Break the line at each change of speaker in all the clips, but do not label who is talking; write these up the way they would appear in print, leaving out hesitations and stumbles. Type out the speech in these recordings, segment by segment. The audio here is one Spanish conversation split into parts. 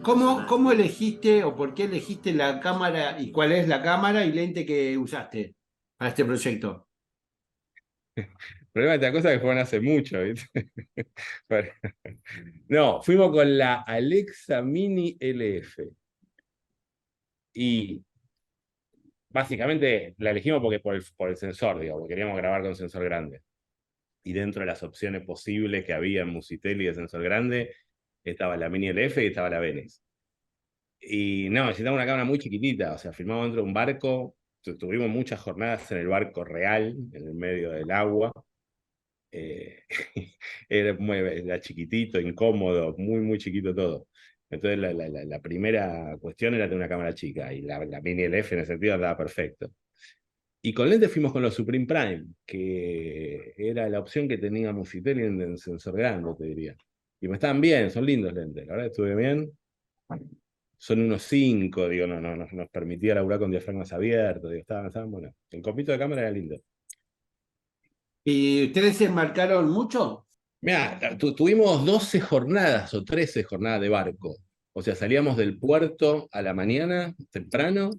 ¿Cómo elegiste o por qué elegiste la cámara y cuál es la cámara y lente que usaste para este proyecto?
El problema de esta cosa es que fueron hace mucho, ¿viste? Bueno, no, fuimos con la Alexa Mini LF. Y básicamente la elegimos porque por el sensor, digo, porque queríamos grabar con sensor grande. Y dentro de las opciones posibles que había en Musitelli de sensor grande, estaba la Mini LF y estaba la Venice. Y no, necesitaba una cámara muy chiquitita, o sea, filmamos dentro de un barco, tuvimos muchas jornadas en el barco real, en el medio del agua. Eh, era chiquitito, incómodo, muy chiquito todo. Entonces la primera cuestión era tener una cámara chica y la Mini LF en ese sentido andaba perfecto. Y con lentes fuimos con los Supreme Prime, que era la opción que tenía Musitelli en sensor grande, te diría. Y me estaban bien, son lindos lentes, la verdad estuve bien. Son unos 5 digo, nos permitía laburar con diafragmas abiertos, digo, estaban bueno. El copito de cámara era lindo.
¿Y ustedes se embarcaron mucho?
Mira, tuvimos 12 jornadas o 13 jornadas de barco. O sea, salíamos del puerto a la mañana, temprano,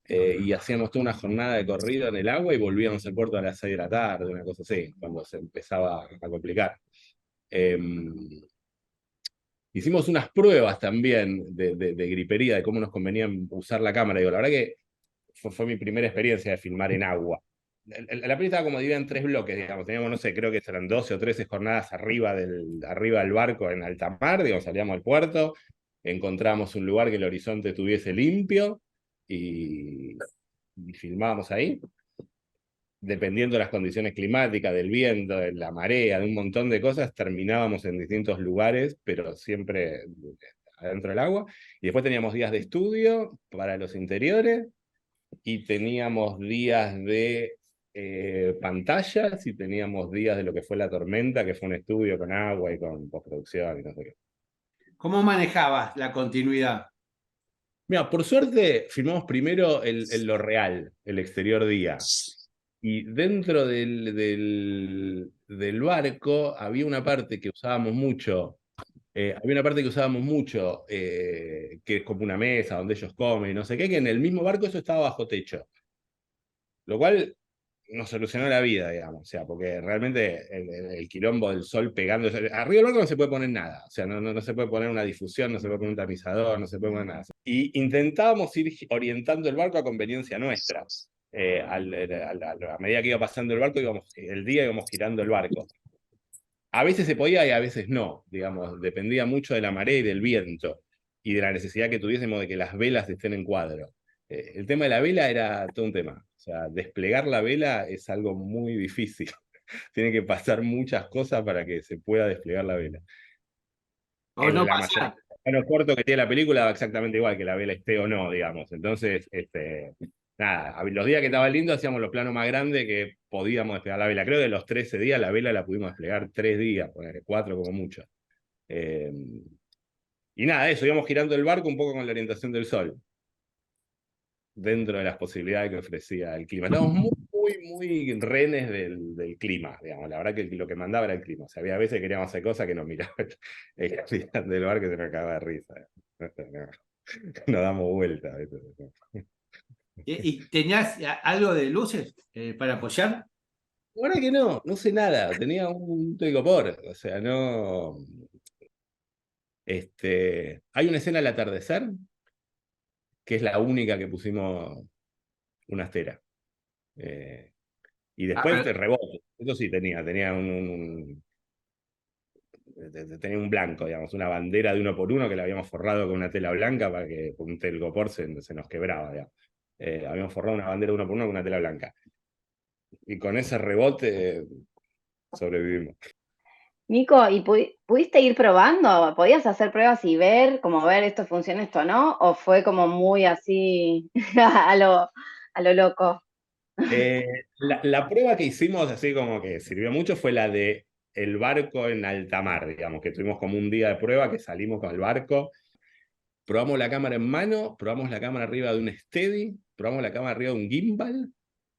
y hacíamos toda una jornada de corrido en el agua y volvíamos al puerto a las 6 de la tarde, una cosa así, cuando se empezaba a complicar. Eh, Hicimos unas pruebas también de gripería, de cómo nos convenía usar la cámara. Digo, la verdad que fue mi primera experiencia de filmar en agua. La peli estaba como dividida en 3 bloques, digamos. Teníamos, no sé, creo que eran 12 o 13 jornadas arriba del barco en alta mar, digamos, salíamos al puerto, encontramos un lugar que el horizonte estuviese limpio y, y filmábamos ahí. Dependiendo de las condiciones climáticas, del viento, de la marea, de un montón de cosas, terminábamos en distintos lugares, pero siempre adentro del agua. Y después teníamos días de estudio para los interiores y teníamos días de pantallas y teníamos días de lo que fue la tormenta, que fue un estudio con agua y con postproducción y no sé qué.
¿Cómo manejabas la continuidad?
Mira, por suerte filmamos primero lo real, el exterior día. Y dentro del barco había una parte que usábamos mucho, que es como una mesa donde ellos comen y no sé qué, que en el mismo barco eso estaba bajo techo. Lo cual nos solucionó la vida, digamos, o sea, porque realmente el quilombo del sol pegando, arriba del barco no se puede poner nada, o sea, no se puede poner una difusión, no se puede poner un tamizador, no se puede poner nada. Y intentábamos ir orientando el barco a conveniencia nuestra. A medida que iba pasando el día íbamos girando el barco. A veces se podía y a veces no, digamos, dependía mucho de la marea y del viento y de la necesidad que tuviésemos de que las velas estén en cuadro. El tema de la vela era todo un tema. O sea, desplegar la vela es algo muy difícil. Tiene que pasar muchas cosas para que se pueda desplegar la vela.
¿O no
En la
pasa?
mayoría de los cortos que tiene la película va exactamente igual que la vela esté o no, digamos. Entonces, nada, los días que estaba lindo hacíamos los planos más grandes que podíamos desplegar la vela. Creo que de los 13 días la vela la pudimos desplegar 3 días, poner 4 como mucho. Eh, y nada, eso, íbamos girando el barco un poco con la orientación del sol, dentro de las posibilidades que ofrecía el clima. Estábamos muy renes del clima, digamos. La verdad que lo que mandaba era el clima. O sea, había veces que queríamos hacer cosas que nos miraba el capitán del barco y se nos cagaba de risa. Nos damos vuelta. ¿Viste?
¿Y tenías algo de luces para apoyar?
La verdad que no sé nada. Tenía un tricopor. O sea, no. Hay una escena al atardecer, que es la única que pusimos una estera. Eh, y
Ah,
después
pero
te rebote. Eso sí tenía un blanco, digamos, una bandera de 1 por 1 que la habíamos forrado con una tela blanca para que con un telgopor se nos quebraba, digamos. Habíamos forrado una bandera de 1 por 1 con una tela blanca. Y con ese rebote sobrevivimos.
Nico, ¿y pudiste ir probando? ¿Podías hacer pruebas y ver, como ver esto funciona, esto no? ¿O fue como muy así a lo loco?
La prueba que hicimos, así como que sirvió mucho, fue la de el barco en alta mar, digamos, que tuvimos como un día de prueba que salimos con el barco, probamos la cámara en mano, probamos la cámara arriba de un Steady, probamos la cámara arriba de un gimbal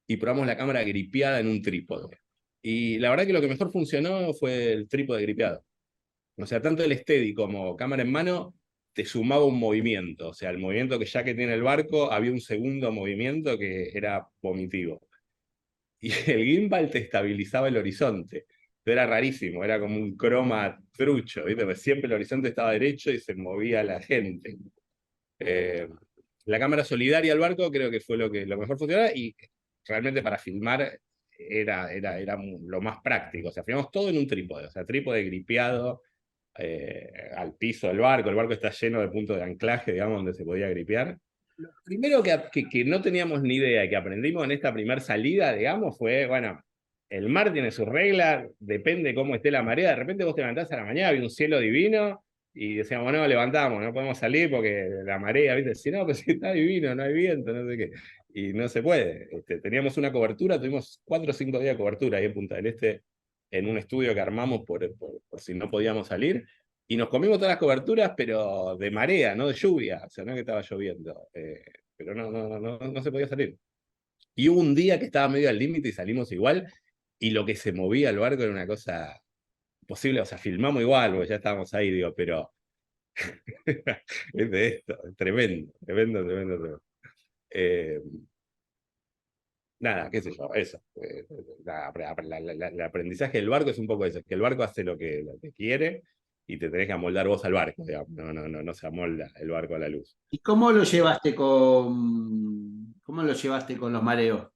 y probamos la cámara gripeada en un trípode. Y la verdad que lo que mejor funcionó fue el trípode gripeado. O sea, tanto el Steady como cámara en mano te sumaba un movimiento, o sea, el movimiento que ya que tiene el barco, había un segundo movimiento que era vomitivo. Y el gimbal te estabilizaba el horizonte. Era rarísimo, era como un croma trucho, ¿viste? Pues siempre el horizonte estaba derecho y se movía la gente. La cámara solidaria al barco creo que fue lo mejor funcionaba, y realmente para filmar era lo más práctico. O sea, filmamos todo en un trípode, o sea, trípode gripeado al piso del barco. El barco está lleno de puntos de anclaje, digamos, donde se podía gripear. Lo primero que no teníamos ni idea y que aprendimos en esta primera salida, digamos, fue, bueno, el mar tiene sus reglas, depende cómo esté la marea. De repente vos te levantás a la mañana, había un cielo divino, y decíamos, no, levantamos, no podemos salir porque la marea, ¿viste? Si no, pues está divino, no hay viento, no sé qué. Y no se puede. Teníamos una cobertura, tuvimos 4 o 5 días de cobertura ahí en Punta del Este, en un estudio que armamos por si no podíamos salir. Y nos comimos todas las coberturas, pero de marea, no de lluvia. O sea, no es que estaba lloviendo. Pero no se podía salir. Y hubo un día que estaba medio al límite y salimos igual, y lo que se movía el barco era una cosa posible. O sea, filmamos igual, porque ya estábamos ahí, digo, pero es de esto, es tremendo, tremendo, tremendo, tremendo. Nada, qué sé yo, eso. El aprendizaje del barco es un poco eso, que el barco hace lo que quiere y te tenés que amoldar vos al barco, digamos. No se amolda el barco a la luz.
¿Y cómo lo llevaste con los mareos?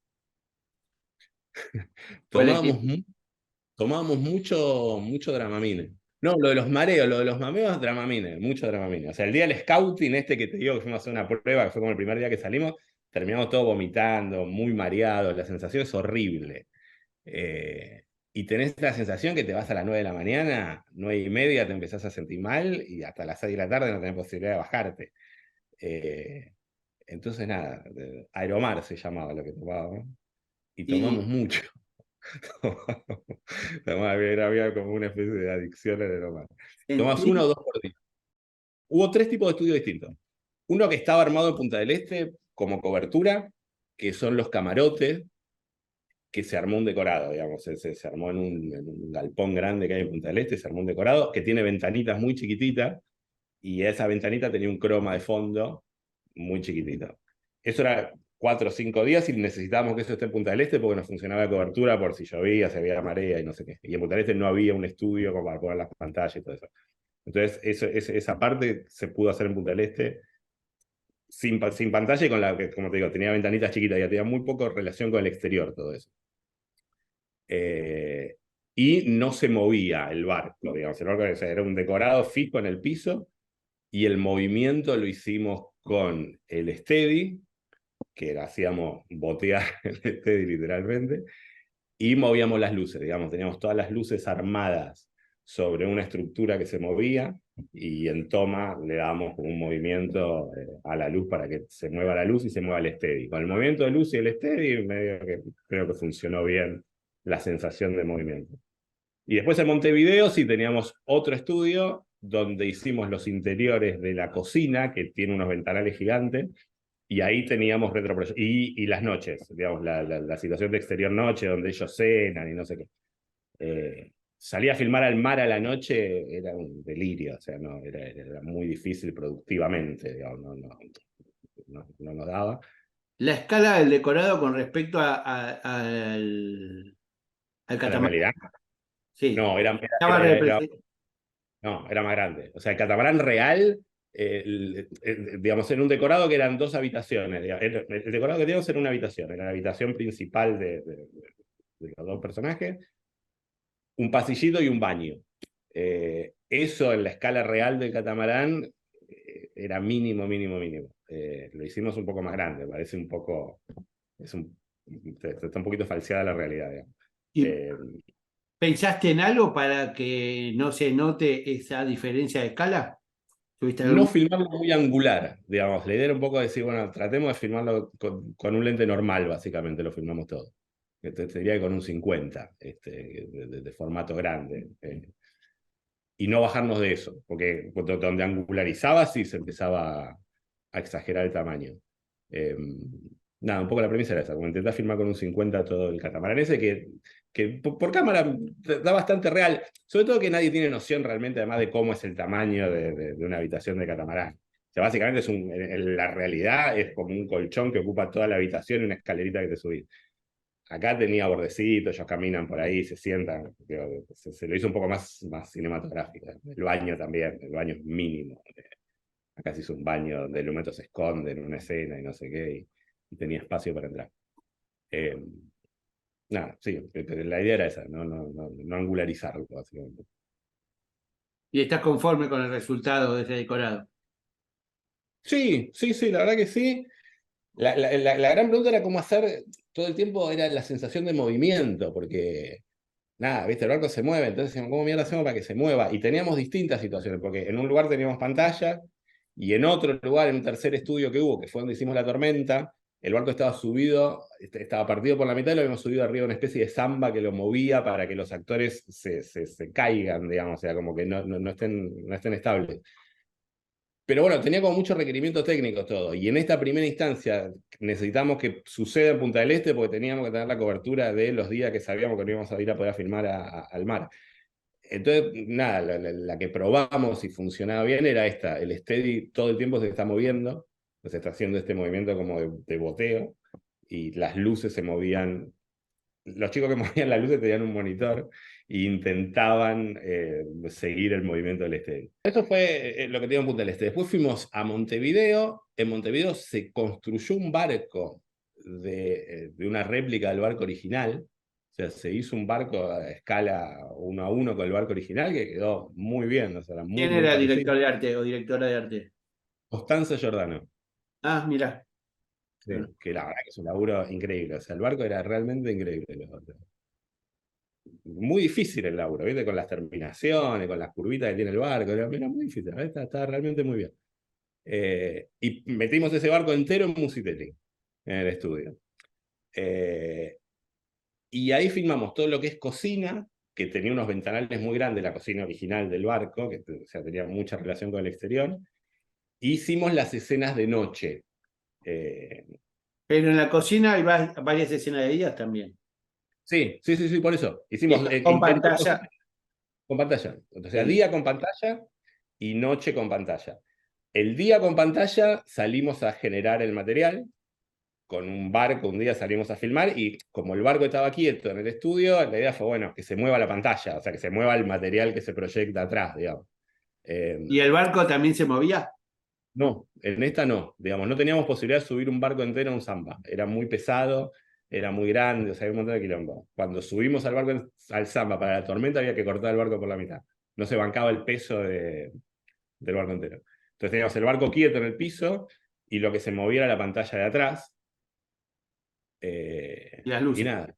¿Cuál es
Tomábamos, tomábamos mucho Dramamine. No, lo de los mameos, Dramamine, mucho Dramamine. O sea, el día del scouting este que te digo que fuimos a hacer una prueba, que fue como el primer día que salimos, terminamos todos vomitando, muy mareados, la sensación es horrible. Y tenés la sensación que te vas a las 9 de la mañana, 9:30, te empezás a sentir mal, y hasta las 6 de la tarde no tenés posibilidad de bajarte. Entonces, nada, Aeromar se llamaba lo que tomábamos, y tomamos
Y,
mucho. Había como una especie de adicción al Aeromar. Tomás 1 o 2 por día. Hubo 3 tipos de estudios distintos. Uno que estaba armado en Punta del Este como cobertura, que son los camarotes, que se armó un decorado, digamos, se armó en un galpón grande que hay en Punta del Este, se armó un decorado que tiene ventanitas muy chiquititas, y esa ventanita tenía un croma de fondo muy chiquitito. Eso era 4 o 5 días y necesitábamos que eso esté en Punta del Este porque no funcionaba la cobertura por si llovía, si había marea y no sé qué. Y en Punta del Este no había un estudio como para poner las pantallas y todo eso. Entonces, esa parte se pudo hacer en Punta del Este sin pantalla, y con la que, como te digo, tenía ventanitas chiquitas, ya tenía muy poco relación con el exterior todo eso. Y no se movía el barco, digamos. El barco era un decorado fijo en el piso, y el movimiento lo hicimos con el Steady, que hacíamos botear el Steady literalmente, y movíamos las luces, digamos. Teníamos todas las luces armadas sobre una estructura que se movía, y en toma le damos un movimiento a la luz para que se mueva la luz y se mueva el Steady. Con el movimiento de luz y el Steady, medio que creo que funcionó bien la sensación de movimiento. Y después en Montevideo sí teníamos otro estudio donde hicimos los interiores de la cocina, que tiene unos ventanales gigantes, y ahí teníamos retroproyección. Y las noches, digamos, la situación de exterior noche, donde ellos cenan y no sé qué. Salir a filmar al mar a la noche era un delirio, o sea, era muy difícil productivamente, digamos, no nos daba.
la escala del decorado con respecto al
A la
catamarán.
realidad,
Sí.
no,
Estaba
no, era más grande. O sea, el catamarán real, digamos, en un decorado que eran 2 habitaciones. El decorado que teníamos era una habitación, era la habitación principal de los 2 personajes, un pasillito y un baño. Eso en la escala real del catamarán era mínimo, mínimo, mínimo. Lo hicimos un poco más grande, parece un poco... está un poquito falseada la realidad, digamos.
¿Y pensaste en algo para que no se note esa diferencia de escala? ¿Tuviste
No
algún...
filmarlo muy angular, digamos. La idea era un poco decir, bueno, tratemos de filmarlo con un lente normal, básicamente, lo filmamos todo. Te diría que con un 50, de formato grande. Y no bajarnos de eso, porque donde angularizaba sí se empezaba a exagerar el tamaño. nada, un poco la premisa era esa, como intentar filmar con un 50 todo el catamarán ese que por cámara da bastante real, sobre todo que nadie tiene noción realmente además de cómo es el tamaño de una habitación de catamarán. O sea, básicamente la realidad es como un colchón que ocupa toda la habitación y una escalerita que te subís. Acá tenía bordecitos, ellos caminan por ahí, se sientan, se lo hizo un poco más cinematográfico. El baño también, el baño es mínimo. Acá se hizo un baño donde el Lumeto se esconde en una escena y no sé qué, y tenía espacio para entrar. Eh, Nada, sí, la idea era esa, no angularizarlo, básicamente.
¿Y estás conforme con el resultado de ese decorado?
Sí, sí, sí, la verdad que sí. La gran pregunta era cómo hacer, todo el tiempo era la sensación de movimiento, porque, nada, viste, el barco se mueve, entonces decíamos, ¿cómo mierda hacemos para que se mueva? Y teníamos distintas situaciones, porque en un lugar teníamos pantalla, y en otro lugar, en un tercer estudio que hubo, que fue donde hicimos la tormenta, el barco estaba subido, estaba partido por la mitad y lo habíamos subido arriba de una especie de samba que lo movía para que los actores se caigan, digamos, o sea, como que no estén estables. Pero bueno, tenía como muchos requerimientos técnicos todo. Y en esta primera instancia necesitamos que suceda en Punta del Este porque teníamos que tener la cobertura de los días que sabíamos que no íbamos a ir a poder filmar al mar. Entonces, nada, la que probamos y funcionaba bien era esta. El steady todo el tiempo se está moviendo, se está haciendo este movimiento como de boteo y las luces se movían. Los chicos que movían las luces tenían un monitor e intentaban seguir el movimiento del steady. Eso fue lo que teníamos en Punta del Este. Después fuimos a Montevideo. En Montevideo se construyó un barco de una réplica del barco original. O sea, se hizo un barco a escala 1 a 1 con el barco original que quedó muy bien. O sea, era muy,
¿Quién
muy
era
parecido.
director de arte o directora de arte?
Constanza Giordano.
Ah, mirá.
Sí, que la verdad que es un laburo increíble. O sea, el barco era realmente increíble. Muy difícil el laburo, ¿viste? Con las terminaciones, con las curvitas que tiene el barco. Era muy difícil. Está realmente muy bien. Y metimos ese barco entero en Musitelli, en el estudio. Y ahí filmamos todo lo que es cocina, que tenía unos ventanales muy grandes, la cocina original del barco, que o sea, tenía mucha relación con el exterior. Hicimos las escenas de noche.
Pero en la cocina hay varias escenas de ellas también.
Sí, sí, sí, sí, por eso.
Y
Hicimos
está con
interior cocina
pantalla.
con pantalla. O sea,
Sí.
día con pantalla y noche con pantalla. El día con pantalla salimos a generar el material, con un barco un día salimos a filmar y como el barco estaba quieto en el estudio, la idea fue, bueno, que se mueva la pantalla, o sea, que se mueva el material que se proyecta atrás, digamos.
¿Y el barco también se movía?
No, en esta no, digamos, no teníamos posibilidad de subir un barco entero a un Zamba, era muy pesado, era muy grande, o sea, había un montón de quilombo. Cuando subimos al barco al Zamba para la tormenta había que cortar el barco por la mitad, no se bancaba el peso del barco entero. Entonces teníamos el barco quieto en el piso y lo que se movía era la pantalla de atrás.
Y las
Y
luces.
nada,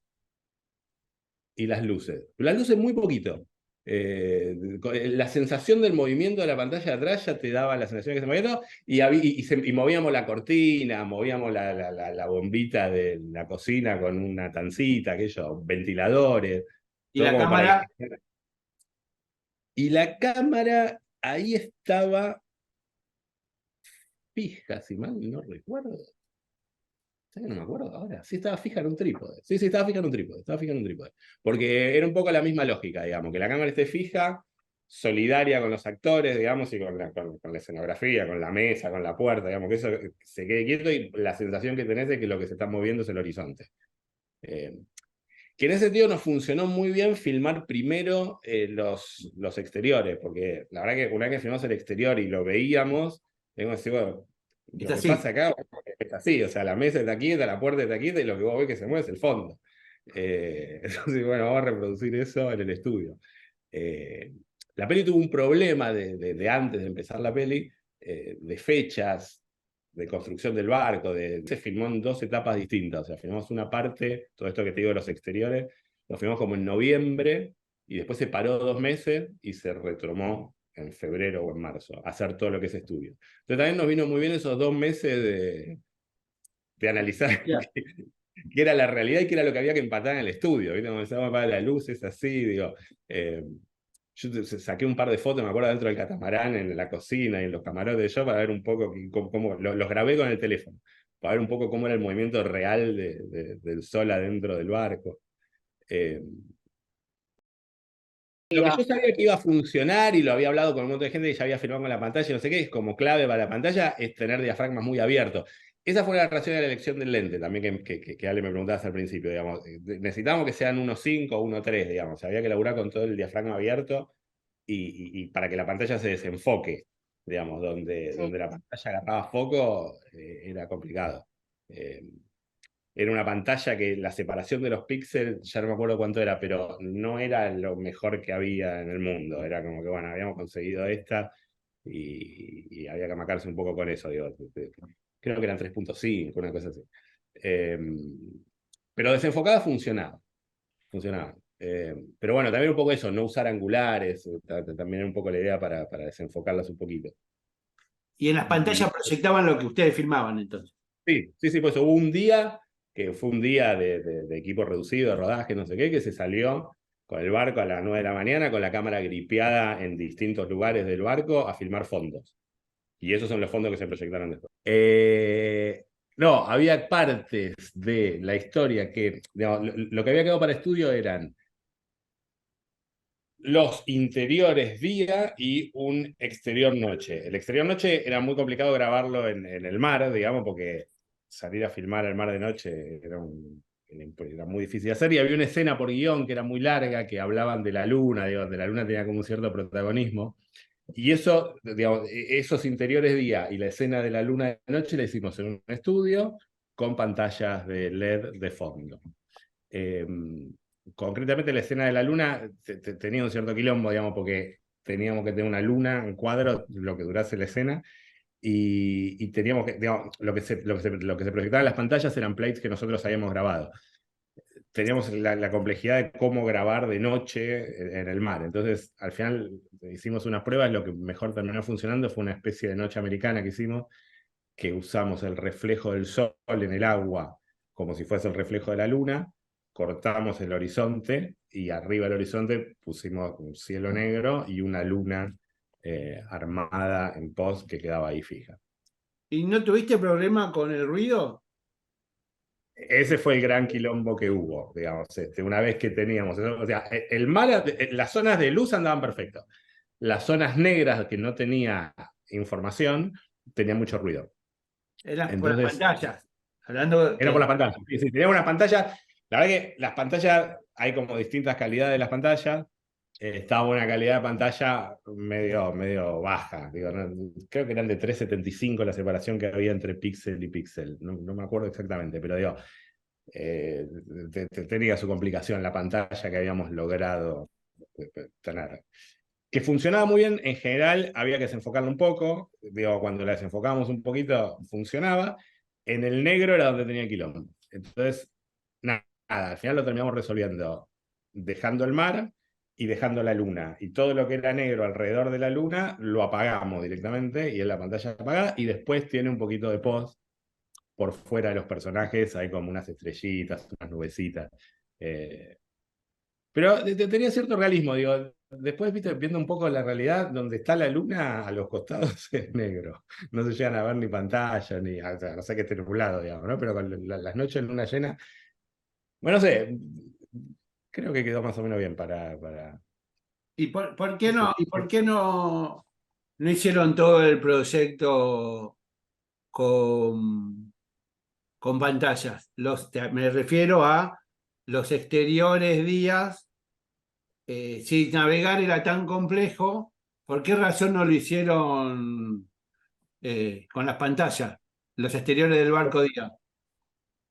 y las luces. Las luces muy poquito. La sensación del movimiento de la pantalla de atrás ya te daba la sensación de que se movía todo, y movíamos la cortina, movíamos la bombita de la cocina con una tancita, aquellos ventiladores,
¿Y
todo
la
como para
cámara?
que... Y la cámara ahí estaba fija, si mal no recuerdo. ¿Sabes que no me acuerdo ahora? Sí, estaba fija en un trípode. Sí, sí, estaba fija en un trípode. Estaba fija en un trípode. Porque era un poco la misma lógica, digamos, que la cámara esté fija, solidaria con los actores, digamos, y con la escenografía, con la mesa, con la puerta, digamos, que eso se quede quieto y la sensación que tenés es que lo que se está moviendo es el horizonte. Que en ese sentido nos funcionó muy bien filmar primero los exteriores, porque la verdad que una vez que filmamos el exterior y lo veíamos, digamos, bueno,
Es
lo que
así.
pasa acá es así, o sea, la mesa está quieta, la puerta está quieta y lo que vos ves que se mueve es el fondo. Entonces, bueno, vamos a reproducir eso en el estudio. La peli tuvo un problema de antes de empezar la peli, de fechas, de construcción del barco, se filmó en 2 etapas distintas, o sea, filmamos una parte, todo esto que te digo de los exteriores, lo filmamos como en noviembre, y después se paró 2 meses y se retomó en febrero o en marzo, a hacer todo lo que es estudio. Entonces también nos vino muy bien esos 2 meses de analizar
Ya.
qué era la realidad y qué era lo que había que empatar en el estudio, ¿viste? Cuando se apaga la luz, es así, digo... yo saqué un par de fotos, me acuerdo, dentro del catamarán, en la cocina y en los camarotes yo, para ver un poco cómo los grabé con el teléfono. para ver un poco cómo era el movimiento real del sol adentro del barco. Lo que yo sabía que iba a funcionar, y lo había hablado con un montón de gente que ya había filmado con la pantalla, y no sé qué, es como clave para la pantalla, es tener diafragmas muy abiertos. Esa fue la razón de la elección del lente, también que Ale me preguntabas al principio, digamos. Necesitamos que sean 1.5 o 1.3, digamos. Había que laburar con todo el diafragma abierto y para que la pantalla se desenfoque, digamos, donde la pantalla agarraba foco, era complicado. Era una pantalla que la separación de los píxeles, ya no me acuerdo cuánto era, pero no era lo mejor que había en el mundo. Era como que, bueno, habíamos conseguido esta y había que macarse un poco con eso. Digo, creo que eran 3.5, una cosa así. Pero desenfocada funcionaba. Funcionaba. Pero bueno, también un poco eso, no usar angulares, también era un poco la idea para desenfocarlas un poquito.
Y en las pantallas proyectaban lo que ustedes filmaban entonces.
Sí, pues hubo un día, que fue un día de equipo reducido, de rodaje, no sé qué, que se salió con el barco a las 9 de la mañana, con la cámara gripeada en distintos lugares del barco, a filmar fondos. Y esos son los fondos que se proyectaron después. No, había partes de la historia que, digamos, lo que había quedado para estudio eran los interiores día y un exterior noche. El exterior noche era muy complicado grabarlo en el mar, digamos, porque salir a filmar al mar de noche era muy difícil de hacer, y había una escena por guión que era muy larga, que hablaban de la luna, digamos, de la luna tenía como un cierto protagonismo, y eso, digamos, esos interiores día y la escena de la luna de noche la hicimos en un estudio con pantallas de LED de fondo. Concretamente la escena de la luna tenía un cierto quilombo, digamos, porque teníamos que tener una luna en cuadro, lo que durase la escena, y teníamos que, digamos, lo que se proyectaba en las pantallas eran plates que nosotros habíamos grabado. Teníamos la complejidad de cómo grabar de noche en el mar. Entonces, al final hicimos unas pruebas, lo que mejor terminó funcionando fue una especie de noche americana que hicimos, que usamos el reflejo del sol en el agua como si fuese el reflejo de la luna, cortamos el horizonte y arriba del horizonte pusimos un cielo negro y una luna armada en post que quedaba ahí fija.
¿Y no tuviste problema con el ruido?
Ese fue el gran quilombo que hubo, digamos, una vez que teníamos eso. O sea, el mar, las zonas de luz andaban perfecto. Las zonas negras que no tenía información, tenía mucho ruido.
Eran por las
Entonces,
pantallas. Hablando
era por la pantalla. Sí, tenía una pantalla. La verdad que las pantallas, hay como distintas calidades de las pantallas. Estaba una calidad de pantalla medio baja. Digo, creo que eran de 3.75 la separación que había entre píxel y píxel. No me acuerdo exactamente, pero digo, tenía su complicación la pantalla que habíamos logrado tener. Que funcionaba muy bien, en general había que desenfocarla un poco. Digo, cuando la desenfocábamos un poquito, funcionaba. En el negro era donde tenía quilombo. Entonces, nada, al final lo terminamos resolviendo dejando el mar y dejando la luna. Y todo lo que era negro alrededor de la luna lo apagamos directamente y en la pantalla apagada. Y después tiene un poquito de post por fuera de los personajes. Hay como unas estrellitas, unas nubecitas. Pero tenía cierto realismo, digo. Después, viste, viendo un poco la realidad, donde está la luna, a los costados es negro. No se llegan a ver ni pantalla, ni, o sea, no sé qué esté nublado, digamos, ¿no? Pero con las noches en luna llena, bueno, no sé, creo que quedó más o menos bien para...
¿Y por qué no, no hicieron todo el proyecto con pantallas? Me refiero a los exteriores días. Si navegar era tan complejo, ¿por qué razón no lo hicieron con las pantallas, los exteriores del barco día?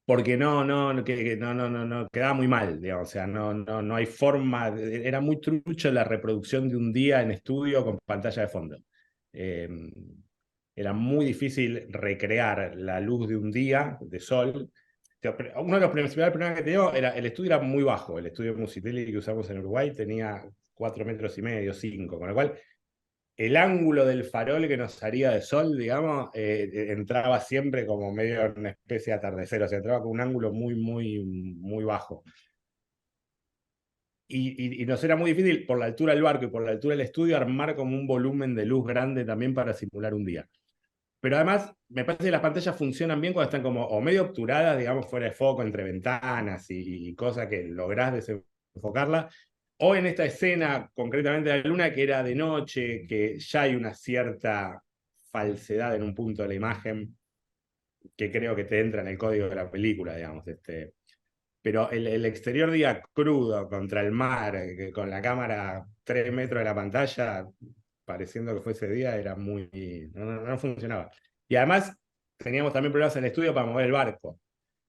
Porque no, quedaba muy mal, digamos, o sea, no hay forma, era muy trucho la reproducción de un día en estudio con pantalla de fondo. Eh, Era muy difícil recrear la luz de un día de sol. Uno de los principales problemas que teníamos era, el estudio era muy bajo, el estudio Musitelli que usamos en Uruguay tenía 4,5 metros, 5, con lo cual el ángulo del farol que nos salía de sol, digamos, entraba siempre como medio una especie de atardecer, o sea, entraba con un ángulo muy bajo. Y nos era muy difícil, por la altura del barco y por la altura del estudio, armar como un volumen de luz grande también para simular un día. Pero además, me parece que las pantallas funcionan bien cuando están como o medio obturadas, digamos, fuera de foco, entre ventanas y cosas que lográs desenfocarla, o en esta escena, concretamente de la luna, que era de noche, que ya hay una cierta falsedad en un punto de la imagen, que creo que te entra en el código de la película, digamos. Pero el exterior día crudo contra el mar, con la cámara a 3 metros de la pantalla, pareciendo que fuese día, era muy. No funcionaba. Y además teníamos también problemas en el estudio para mover el barco.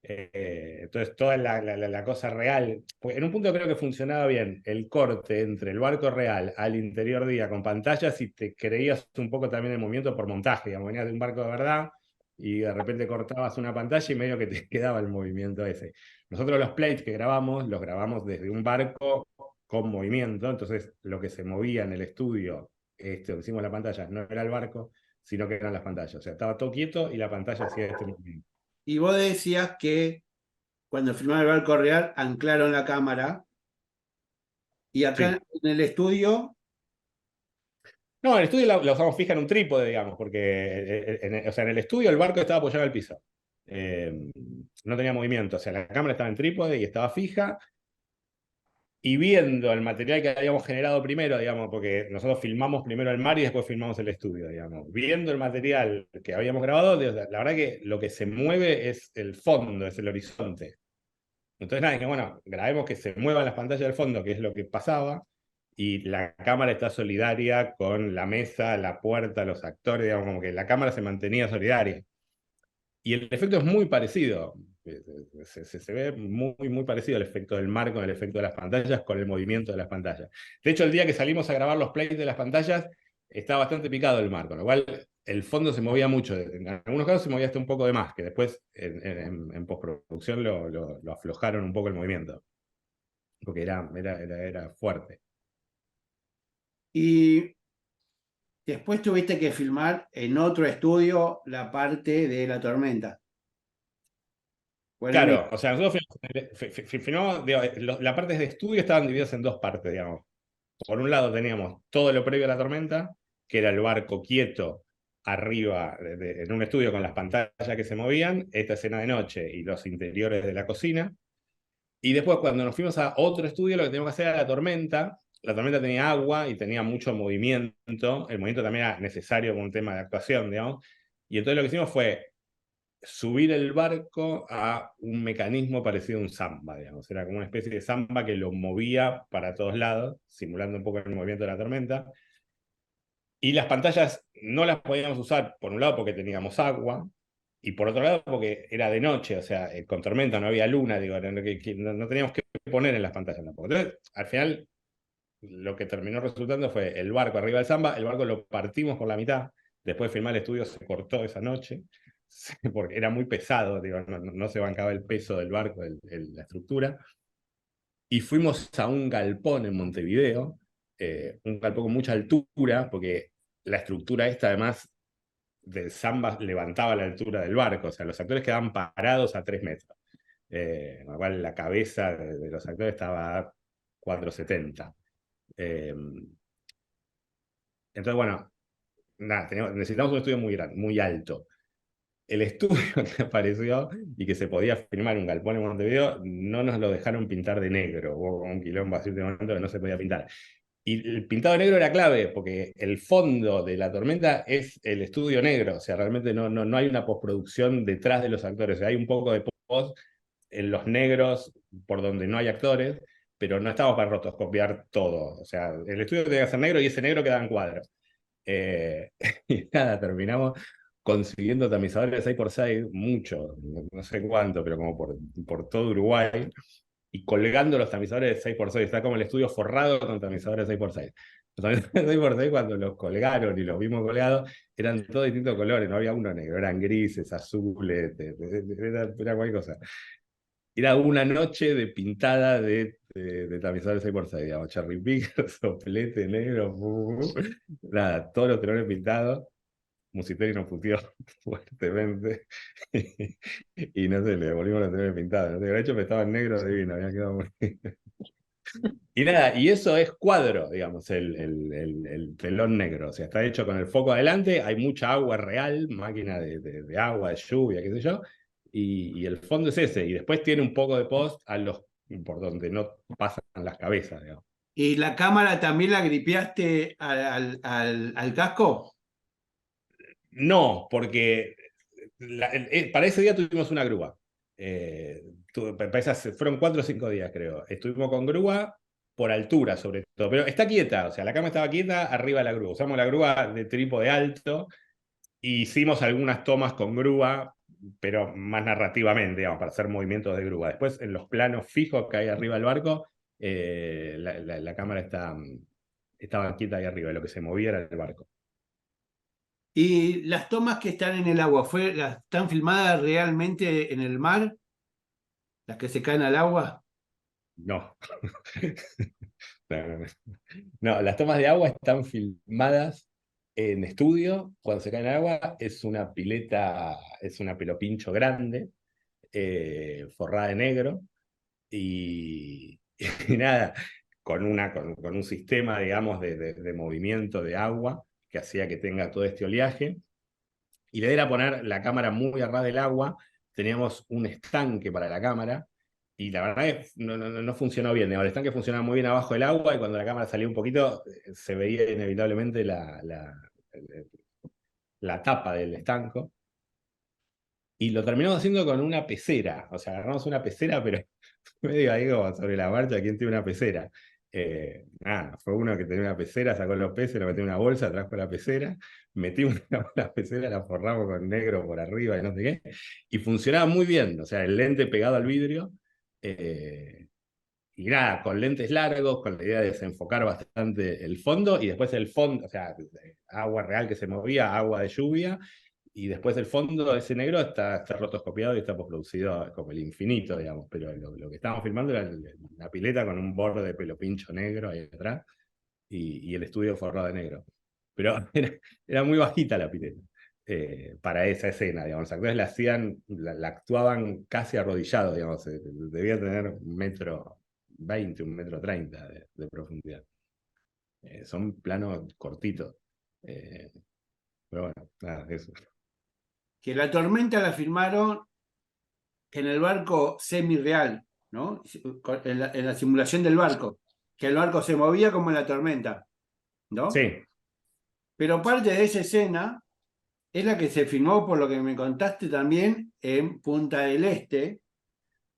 Entonces toda la cosa real, pues en un punto creo que funcionaba bien el corte entre el barco real al interior día con pantallas y te creías un poco también el movimiento por montaje, digamos, venías de un barco de verdad y de repente cortabas una pantalla y medio que te quedaba el movimiento ese. Nosotros los plates que grabamos, los grabamos desde un barco con movimiento, entonces lo que se movía en el estudio, donde hicimos la pantalla, no era el barco, sino que eran las pantallas. O sea, estaba todo quieto y la pantalla hacía este movimiento.
Y vos decías que cuando filmaron el barco real, anclaron la cámara. Y acá
Sí.
en el estudio,
No, el estudio la usamos fija en un trípode, digamos, porque o sea, en el estudio el barco estaba apoyado al piso. No tenía movimiento, o sea, la cámara estaba en trípode y estaba fija. Y viendo el material que habíamos generado primero, digamos, porque nosotros filmamos primero el mar y después filmamos el estudio, digamos. Viendo el material que habíamos grabado, la verdad que lo que se mueve es el fondo, es el horizonte. Entonces, nada, que bueno, grabemos que se muevan las pantallas del fondo, que es lo que pasaba, y la cámara está solidaria con la mesa, la puerta, los actores, digamos, como que la cámara se mantenía solidaria. Y el efecto es muy parecido. Se ve muy parecido el efecto del mar con el efecto de las pantallas, con el movimiento de las pantallas. De hecho, el día que salimos a grabar los plays de las pantallas, estaba bastante picado el mar, con lo cual el fondo se movía mucho. En algunos casos se movía hasta un poco de más, que después en postproducción lo aflojaron un poco el movimiento, porque era fuerte.
y después tuviste que filmar en otro estudio la parte de la tormenta. Bueno,
Claro, o sea, nosotros filmamos, digo, las partes de estudio estaban divididas en dos partes, digamos. Por un lado teníamos todo lo previo a la tormenta, que era el barco quieto arriba en un estudio con las pantallas que se movían, esta escena de noche y los interiores de la cocina. Y después cuando nos fuimos a otro estudio, lo que teníamos que hacer era la tormenta. La tormenta tenía agua y tenía mucho movimiento. El movimiento también era necesario con un tema de actuación, digamos. Y entonces lo que hicimos fue subir el barco a un mecanismo parecido a un samba, digamos. Era como una especie de samba que lo movía para todos lados, simulando un poco el movimiento de la tormenta. Y las pantallas no las podíamos usar, por un lado, porque teníamos agua, y por otro lado, porque era de noche, o sea, con tormenta no había luna, digo, no teníamos que poner en las pantallas tampoco. Entonces, al final, lo que terminó resultando fue el barco arriba del samba, el barco lo partimos por la mitad, después de filmar el estudio se cortó esa noche, porque era muy pesado, digo, no se bancaba el peso del barco, la estructura, y fuimos a un galpón en Montevideo, un galpón con mucha altura, porque la estructura esta además del samba levantaba la altura del barco, o sea, los actores quedaban parados a 3 metros, con lo cual la cabeza de los actores estaba a 4,70. Entonces, bueno, nada, necesitamos un estudio muy grande, muy alto. El estudio que apareció y que se podía filmar un galpón en Montevideo, no nos lo dejaron pintar de negro. Hubo un quilombo así de momento que no se podía pintar. Y el pintado negro era clave, porque el fondo de la tormenta es el estudio negro. O sea, realmente no hay una postproducción detrás de los actores. O sea, hay un poco de post en los negros por donde no hay actores, pero no estamos para rotoscopiar todo. O sea, el estudio tenía que ser negro y ese negro quedaba en cuadros. Y nada, terminamos consiguiendo tamizadores 6x6, mucho, no sé cuánto, pero como por todo Uruguay, y colgando los tamizadores de 6x6. Está como el estudio forrado con tamizadores 6x6. Los tamizadores 6x6, cuando los colgaron y los vimos colgados, eran todos distintos colores, no había uno negro, eran grises, azules, era cualquier cosa. Era una noche de pintada de tamizadores 6x6, digamos, cherry picker, soplete negro, nada, todos los telones pintados. Musiteri nos puteó fuertemente y no sé, le devolvimos los telones pintados. De hecho, me estaba en negro divino, había quedado muy. Y nada, y eso es cuadro, digamos, el telón negro. O sea, está hecho con el foco adelante, hay mucha agua real, máquina de agua, de lluvia, qué sé yo, y el fondo es ese. Y después tiene un poco de post por donde no pasan las cabezas, digamos.
¿Y la cámara también la gripeaste al casco?
No, porque para ese día tuvimos una grúa. Fueron 4 o 5 días, creo. Estuvimos con grúa por altura, sobre todo. Pero está quieta, o sea, la cama estaba quieta arriba de la grúa. Usamos la grúa de trípode alto y hicimos algunas tomas con grúa, pero más narrativamente, digamos, para hacer movimientos de grúa. Después, en los planos fijos que hay arriba del barco, la cámara estaba quieta ahí arriba, y lo que se movía era el barco.
¿Y las tomas que están en el agua, están filmadas realmente en el mar? ¿Las que se caen al agua?
No. No, no, no. No, las tomas de agua están filmadas en estudio. Cuando se cae en el agua es una pileta, es una pelopincho grande, forrada de negro, y, y nada, con un sistema, digamos, de movimiento de agua que hacía que tenga todo este oleaje. Y la idea era poner la cámara muy a ras del agua. Teníamos un estanque para la cámara y la verdad es que no funcionó bien. El estanque funcionaba muy bien abajo del agua y cuando la cámara salía un poquito se veía inevitablemente la tapa del estanco. Y lo terminamos haciendo con una pecera. O sea, agarramos una pecera, pero medio ahí como sobre la marcha, ¿quién tiene una pecera? Nada, fue uno que tenía una pecera, sacó los peces, lo metió en una bolsa, trajo la pecera, metimos la pecera, la forramos con negro por arriba y no sé qué, y funcionaba muy bien, o sea, el lente pegado al vidrio, y nada, con lentes largos, con la idea de desenfocar bastante el fondo, y después el fondo, o sea, agua real que se movía, agua de lluvia, y después el fondo, ese negro, está rotoscopiado y está postproducido como el infinito, digamos. Pero lo que estábamos filmando era la pileta con un borde de pelo pincho negro ahí atrás y el estudio forrado de negro. Pero era muy bajita la pileta para esa escena, digamos. Los actores la actuaban casi arrodillados, digamos. Debía tener 1,20 m, 1,30 m de profundidad. Son planos cortitos. Pero bueno, nada, eso.
Que la tormenta la filmaron en el barco semi-real, ¿no? En la simulación del barco, que el barco se movía como en la tormenta, ¿no?
Sí,
Pero parte de esa escena es la que se filmó, por lo que me contaste también, en Punta del Este,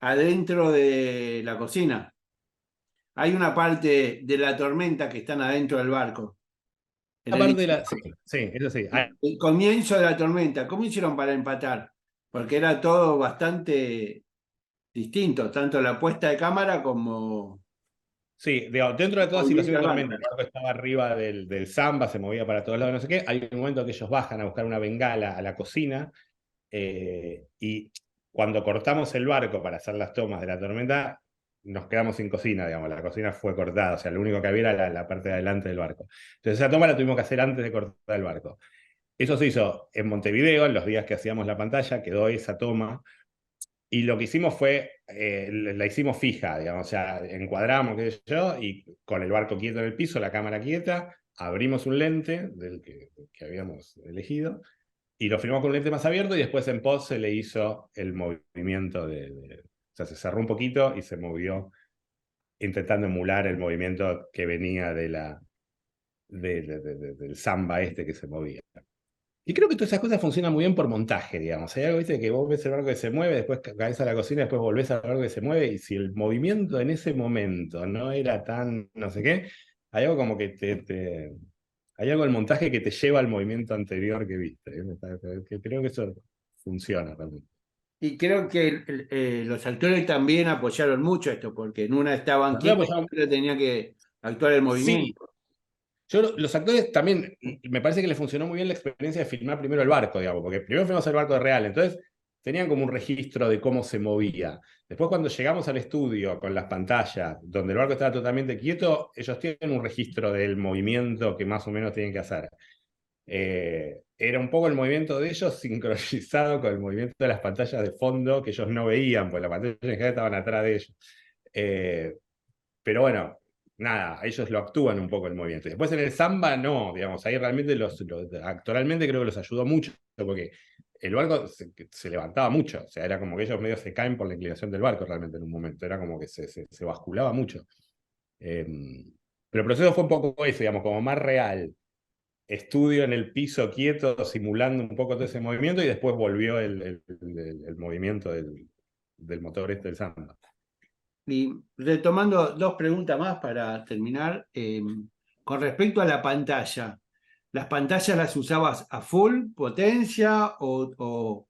adentro de la cocina. Hay una parte de la tormenta que están adentro del barco. En el,
aparte de sí, sí, eso sí.
el comienzo de la tormenta, ¿cómo hicieron para empatar? Porque era todo bastante distinto, tanto la puesta de cámara como
Sí, digamos, dentro de toda situación
movimiento
de
del
tormenta,
barco.
el barco estaba arriba del Zamba, se movía para todos lados, no sé qué. Hay un momento que ellos bajan a buscar una bengala a la cocina, y cuando cortamos el barco para hacer las tomas de la tormenta, nos quedamos sin cocina, digamos. La cocina fue cortada, o sea, lo único que había era la parte de adelante del barco. Entonces, esa toma la tuvimos que hacer antes de cortar el barco. Eso se hizo en Montevideo, en los días que hacíamos la pantalla, quedó esa toma. Y lo que hicimos fue, la hicimos fija, digamos, o sea, encuadramos, qué sé yo, y con el barco quieto en el piso, la cámara quieta, abrimos un lente del que habíamos elegido, y lo filmamos con un lente más abierto, y después en post se le hizo el movimiento o sea, se cerró un poquito y se movió, intentando emular el movimiento que venía del samba este que se movía. Y creo que todas esas cosas funcionan muy bien por montaje, digamos. Hay algo, viste, que vos ves el barco que se mueve, después caes a la cocina, después volvés al barco que se mueve, y si el movimiento en ese momento no era tan no sé qué, hay algo como que hay algo del montaje que te lleva al movimiento anterior que viste. Que creo que eso funciona realmente.
Y creo que los actores también apoyaron mucho esto, porque en una estaban
Nosotros
quietos y en
apoyamos-
otra tenía que actuar el
Sí,
movimiento.
los actores también, me parece que les funcionó muy bien la experiencia de filmar primero el barco, digamos, porque primero filmamos el barco real, entonces tenían como un registro de cómo se movía. Después cuando llegamos al estudio con las pantallas, donde el barco estaba totalmente quieto, ellos tienen un registro del movimiento que más o menos tienen que hacer. Era un poco el movimiento de ellos sincronizado con el movimiento de las pantallas de fondo que ellos no veían, porque las pantallas en general estaban atrás de ellos. Eh, pero bueno, nada, ellos lo actúan un poco el movimiento. Y después en el samba no, digamos, ahí realmente actualmente creo que los ayudó mucho, porque el barco se levantaba mucho, o sea, era como que ellos medio se caen por la inclinación del barco realmente en un momento, era como que se basculaba mucho. Pero el proceso fue un poco eso, digamos, como más real. Estudio en el piso quieto, simulando un poco todo ese movimiento, y después volvió el movimiento del motor este del samba.
Y retomando dos preguntas más para terminar, con respecto a la pantalla, ¿las pantallas las usabas a full potencia o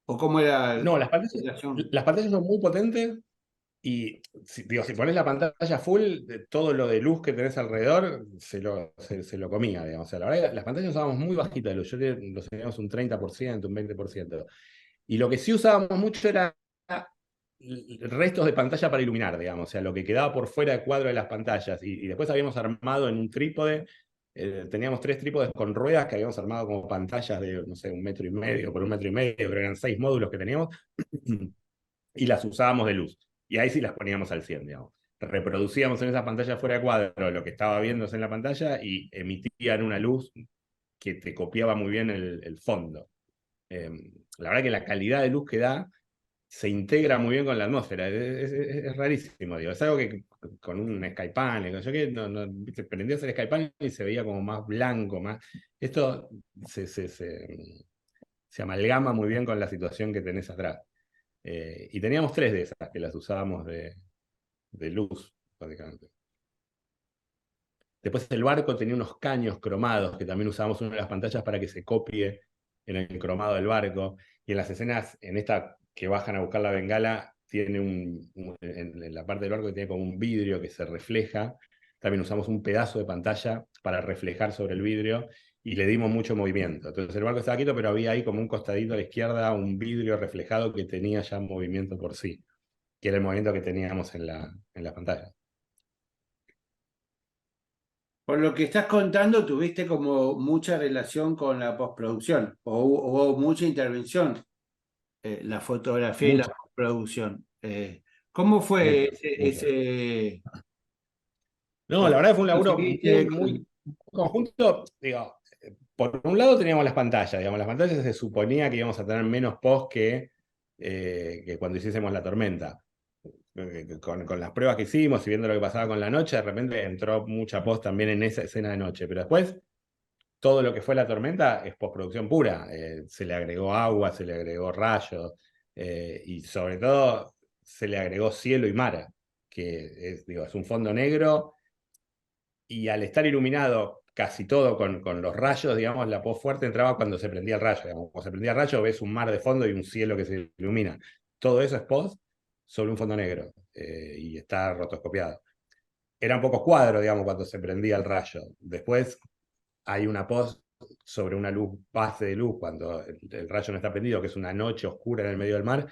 cómo era la
No,
relación?
las pantallas son muy potentes. Y digo, si pones la pantalla full, todo lo de luz que tenés alrededor se lo comía, digamos. O sea, la verdad que las pantallas usábamos muy bajitas de luz. Yo creo que lo teníamos un 30%, un 20%. Y lo que sí usábamos mucho era restos de pantalla para iluminar, digamos. O sea, lo que quedaba por fuera de cuadro de las pantallas. Y después habíamos armado en un trípode, teníamos 3 trípodes con ruedas que habíamos armado como pantallas de, no sé, 1,5 metros por 1,5 metros, pero eran 6 módulos que teníamos. Y las usábamos de luz. Y ahí sí las poníamos al 100, digamos. Reproducíamos en esa pantalla fuera de cuadro lo que estaba viéndose en la pantalla y emitían una luz que te copiaba muy bien el fondo. La verdad que la calidad de luz que da se integra muy bien con la atmósfera. Es rarísimo, digo. Es algo que con un Skypanel, yo que ¿viste? Prendías el Skypanel y se veía como más blanco, más. Esto se amalgama muy bien con la situación que tenés atrás. Y teníamos 3 de esas que las usábamos de luz, básicamente. Después el barco tenía unos caños cromados que también usábamos una de las pantallas para que se copie en el cromado del barco. Y en las escenas, en esta que bajan a buscar la bengala, tiene en la parte del barco que tiene como un vidrio que se refleja. También usamos un pedazo de pantalla para reflejar sobre el vidrio y le dimos mucho movimiento. Entonces el barco estaba quieto, pero había ahí como un costadito a la izquierda, un vidrio reflejado que tenía ya movimiento por sí, que era el movimiento que teníamos en la pantalla.
Por lo que estás contando, tuviste como mucha relación con la postproducción o hubo mucha intervención, la fotografía y la
Mucho,
postproducción. ¿Cómo fue
mucho, mucho. No, la
¿Cómo
verdad fue un laburo
conseguiste
muy conjunto. Digo, por un lado teníamos las pantallas, digamos, las pantallas se suponía que íbamos a tener menos post que cuando hiciésemos la tormenta. Con las pruebas que hicimos y viendo lo que pasaba con la noche, de repente entró mucha post también en esa escena de noche, pero después todo lo que fue la tormenta es postproducción pura. Se le agregó agua, se le agregó rayos, y sobre todo se le agregó cielo y mar, que digo, es un fondo negro, y al estar iluminado casi todo con los rayos, digamos, la post fuerte entraba cuando se prendía el rayo. Digamos. Cuando se prendía el rayo ves un mar de fondo y un cielo que se ilumina. Todo eso es post sobre un fondo negro, y está rotoscopiado. Eran pocos cuadros, digamos, cuando se prendía el rayo. Después hay una post sobre una luz base de luz cuando el rayo no está prendido, que es una noche oscura en el medio del mar,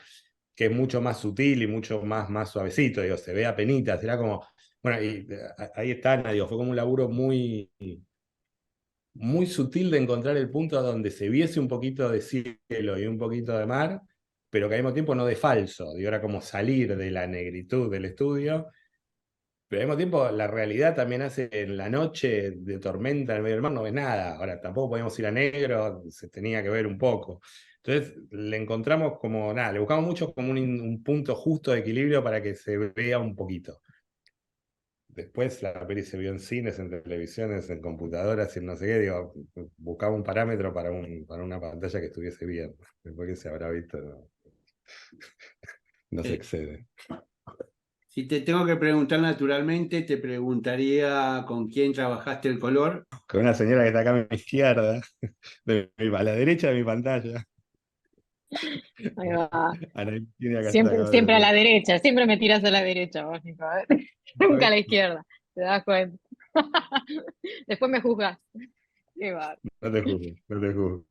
que es mucho más sutil y mucho más suavecito, digo, se ve a penitas, era como, bueno, y ahí está, digo, fue como un laburo muy sutil de encontrar el punto donde se viese un poquito de cielo y un poquito de mar, pero que al mismo tiempo no de falso, digo, era como salir de la negritud del estudio, pero al mismo tiempo la realidad también hace en la noche de tormenta en el medio del mar no ves nada. Ahora tampoco podíamos ir a negro, se tenía que ver un poco. Entonces le encontramos como, nada, le buscamos mucho como un punto justo de equilibrio para que se vea un poquito. Después la peli se vio en cines, en televisiones, en computadoras, y en no sé qué, digo, buscaba un parámetro para una pantalla que estuviese bien. Después que se habrá visto, no se
eh,
excede.
si te tengo que preguntar naturalmente, te preguntaría con quién trabajaste el color.
Con una señora que está acá a mi izquierda, a la derecha de mi pantalla.
Ahí va.
Ana Cristina
Siempre,
Castaño
siempre a
de
la derecha, siempre me tiras a la derecha, vos, Nico, ¿eh? Nunca a la izquierda, te das cuenta. Después me juzgas. Qué va.
No te juzgo, no te juzgo.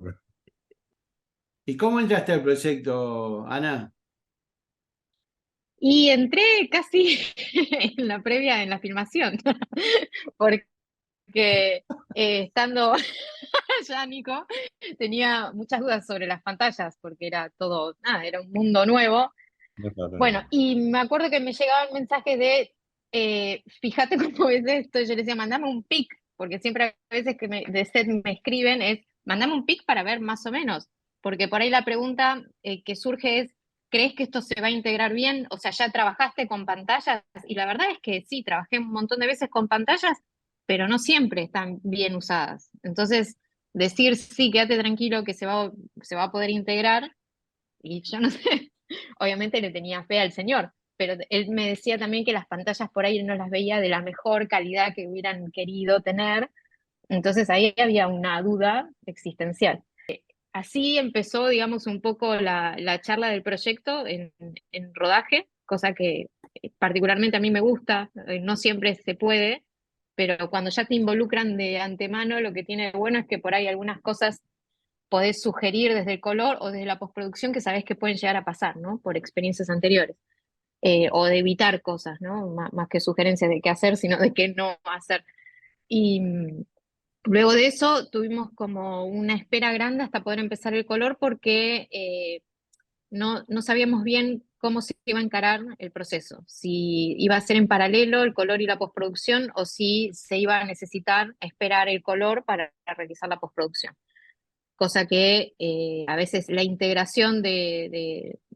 ¿Y cómo entraste al proyecto, Ana?
Y entré casi en la previa, en la filmación, porque estando allá, Nico, tenía muchas dudas sobre las pantallas, porque era todo, era un mundo nuevo.
No está tan
Bueno,
bien.
y me acuerdo que me llegaban mensajes de
Fíjate cómo es esto. Yo le decía, mandame un pic, porque siempre a veces que de set me escriben es, mandame un pic para ver más o menos, porque por ahí la pregunta que surge es, ¿crees que esto se va a integrar bien? O sea, ¿ya trabajaste con pantallas? Y la verdad es que sí, trabajé un montón de veces con pantallas, pero no siempre están bien usadas. Entonces, decir, sí, quédate tranquilo que se va a poder integrar, y yo no sé, obviamente le tenía fe al señor, pero él me decía también que las pantallas por ahí no las veía de la mejor calidad que hubieran querido tener, entonces ahí había una duda existencial. Así empezó, digamos, un poco la charla del proyecto en rodaje, cosa que particularmente a mí me gusta, no siempre se puede, pero cuando ya te involucran de antemano, lo que tiene de bueno es que por ahí algunas cosas podés sugerir desde el color o desde la postproducción que sabés que pueden llegar a pasar, ¿no? Por experiencias anteriores. O de evitar cosas, ¿no? Más que sugerencias de qué hacer, sino de qué no hacer. Y luego de eso tuvimos como una espera grande hasta poder empezar el color porque no sabíamos bien cómo se iba a encarar el proceso, si iba a ser en paralelo el color y la postproducción o si se iba a necesitar esperar el color para realizar la postproducción, cosa que a veces la integración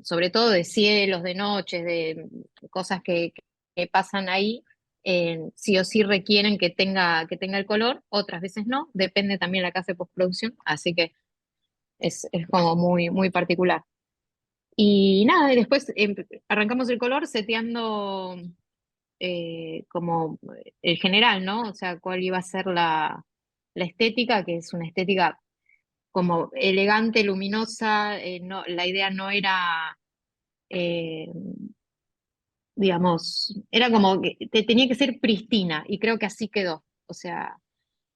sobre todo de cielos, de noches, de cosas que pasan ahí, sí o sí requieren que tenga el color, otras veces no, depende también la casa de postproducción, así que es como muy particular. Y nada, y después arrancamos el color seteando como el general, ¿no? O sea, cuál iba a ser la estética, que es una estética como elegante, luminosa, la idea no era, eh, digamos, era como que tenía que ser pristina y creo que así quedó. O sea,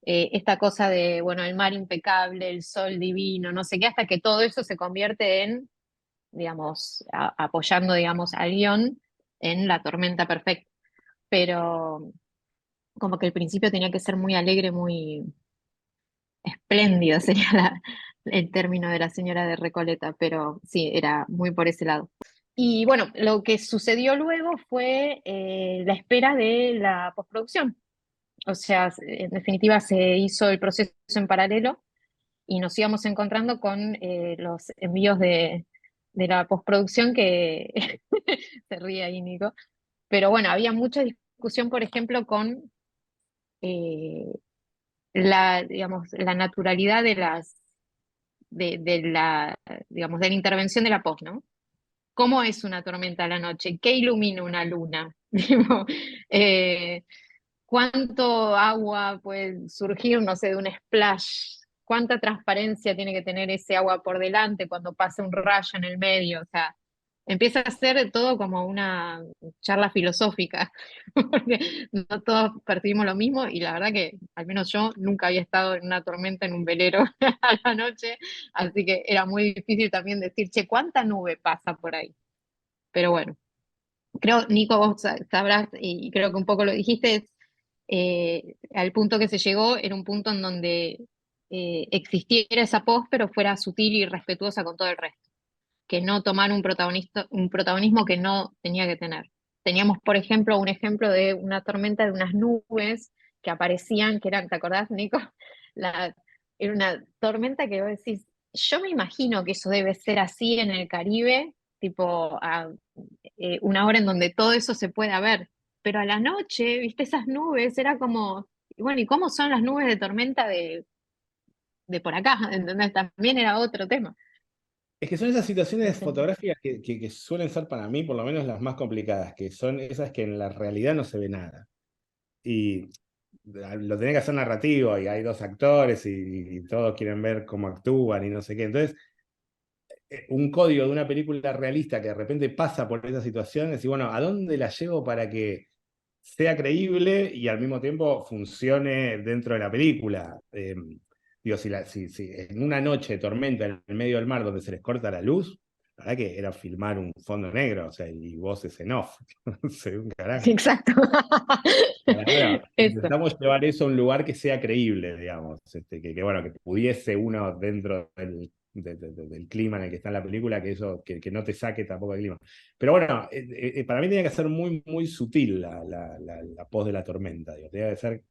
esta cosa de, bueno, el mar impecable, el sol divino, no sé qué, hasta que todo eso se convierte en, digamos, apoyando, digamos, al guión en la tormenta perfecta. Pero como que el principio tenía que ser muy alegre, muy espléndido, sería el término de la señora de Recoleta, pero sí, era muy por ese lado. Y bueno, lo que sucedió luego fue la espera de la postproducción. O sea, en definitiva se hizo el proceso en paralelo y nos íbamos encontrando con los envíos de la postproducción que se ríe ahí, Nico. Pero bueno, había mucha discusión, por ejemplo, con eh, digamos, la naturalidad de la, digamos, de la intervención de la post, ¿no? ¿Cómo es una tormenta a la noche? ¿Qué ilumina una luna? Digo, ¿cuánto agua puede surgir, no sé, de un splash? ¿Cuánta transparencia tiene que tener ese agua por delante cuando pasa un rayo en el medio? O sea, empieza a ser todo como una charla filosófica, porque no todos percibimos lo mismo y la verdad que al menos yo nunca había estado en una tormenta en un velero a la noche, así que era muy difícil también decir, che, ¿cuánta nube pasa por ahí? Pero bueno, creo, Nico, vos sabrás, y creo que un poco lo dijiste, al punto que se llegó era un punto en donde existiera esa post, pero fuera sutil y respetuosa con todo el resto, que no tomar un protagonismo que no tenía que tener. Teníamos, por ejemplo, un ejemplo de una tormenta de unas nubes que aparecían, que eran, ¿te acordás, Nico? La, era una tormenta que vos decís, yo me imagino que eso debe ser así en el Caribe, tipo a una hora en donde todo eso se pueda ver, pero a la noche, viste, esas nubes, era como, bueno, ¿y cómo son las nubes de tormenta de por acá? ¿Entendés? También era otro tema.
Es que son esas situaciones
Entonces,
fotográficas que suelen ser para mí, por lo menos, las más complicadas, que son esas que en la realidad no se ve nada. Y lo tenés que hacer narrativo, y hay dos actores, y todos quieren ver cómo actúan y no sé qué. Entonces, un código de una película realista que de repente pasa por esas situaciones, y bueno, ¿a dónde la llevo para que sea creíble y al mismo tiempo funcione dentro de la película? Digo, si en una noche de tormenta en el medio del mar donde se les corta la luz, la verdad que era filmar un fondo negro, o sea, y voces en off. No sé, un carajo.
exacto.
Bueno,
Eso.
intentamos llevar eso a un lugar que sea creíble, digamos, bueno, que pudiese uno dentro del clima en el que está en la película, que eso, que no te saque tampoco el clima. Pero bueno, para mí tenía que ser muy, muy sutil la pos de la tormenta, digo. Tenía que ser,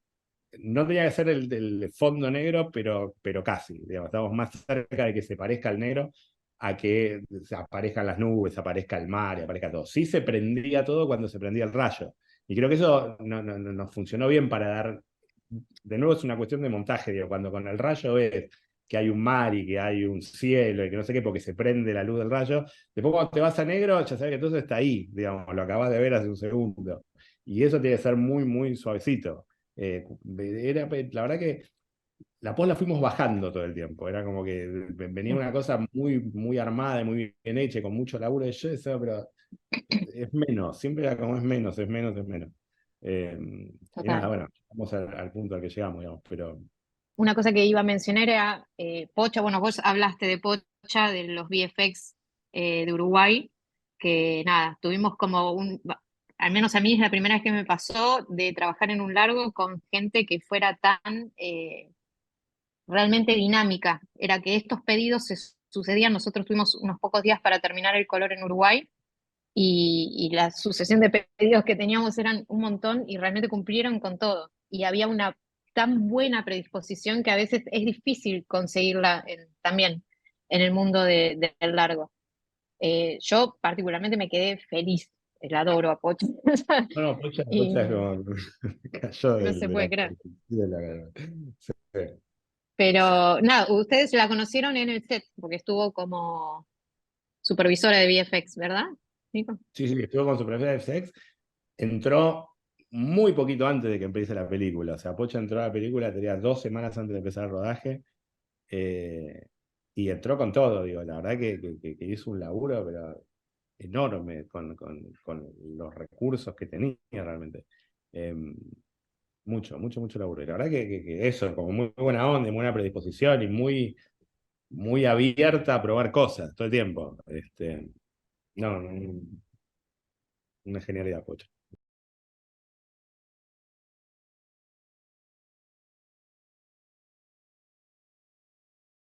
no tenía que ser el fondo negro, pero casi, digamos, estamos más cerca de que se parezca al negro a que aparezcan las nubes, aparezca el mar y aparezca todo. Sí se prendía todo cuando se prendía el rayo. Y creo que eso nos funcionó bien para dar. De nuevo, es una cuestión de montaje, digo, cuando con el rayo ves que hay un mar y que hay un cielo y que no sé qué, porque se prende la luz del rayo. Después, cuando te vas a negro, ya sabes que todo eso está ahí, digamos, lo acabas de ver hace un segundo. Y eso tiene que ser muy, muy suavecito. La verdad que la pos la fuimos bajando todo el tiempo. Era como que venía una cosa muy, muy armada y muy bien hecha, con mucho laburo de yo, eso, pero es menos, siempre era como es menos, es menos, es menos. Y nada,
Total.
bueno, vamos al punto al que llegamos, digamos, pero
Una cosa que iba a mencionar era Pocha. Bueno, vos hablaste de Pocha, de los VFX de Uruguay, que nada, tuvimos como al menos a mí es la primera vez que me pasó de trabajar en un largo con gente que fuera tan realmente dinámica. Era que estos pedidos se sucedían, nosotros tuvimos unos pocos días para terminar el color en Uruguay y la sucesión de pedidos que teníamos eran un montón y realmente cumplieron con todo. Y había una tan buena predisposición que a veces es difícil conseguirla también en el mundo del largo. Yo particularmente me quedé feliz, la adoro a Pocho.
no, Pocha
Y
es como cayó
no se
de la
puede creer.
de la- sí.
Pero nada, ustedes la conocieron en el set, porque estuvo como supervisora de VFX, ¿verdad, Nico?
Sí, sí, estuvo con su profesora de sex, entró muy poquito antes de que empiece la película. O sea, Pocha entró a la película, tenía 2 semanas antes de empezar el rodaje. Y entró con todo, digo, la verdad que hizo un laburo, pero enorme, con los recursos que tenía realmente. Eh, mucho, mucho, mucho laburo. Y la verdad que eso, como muy buena onda, y buena predisposición y muy, muy abierta a probar cosas todo el tiempo. No, una genialidad, Pocho.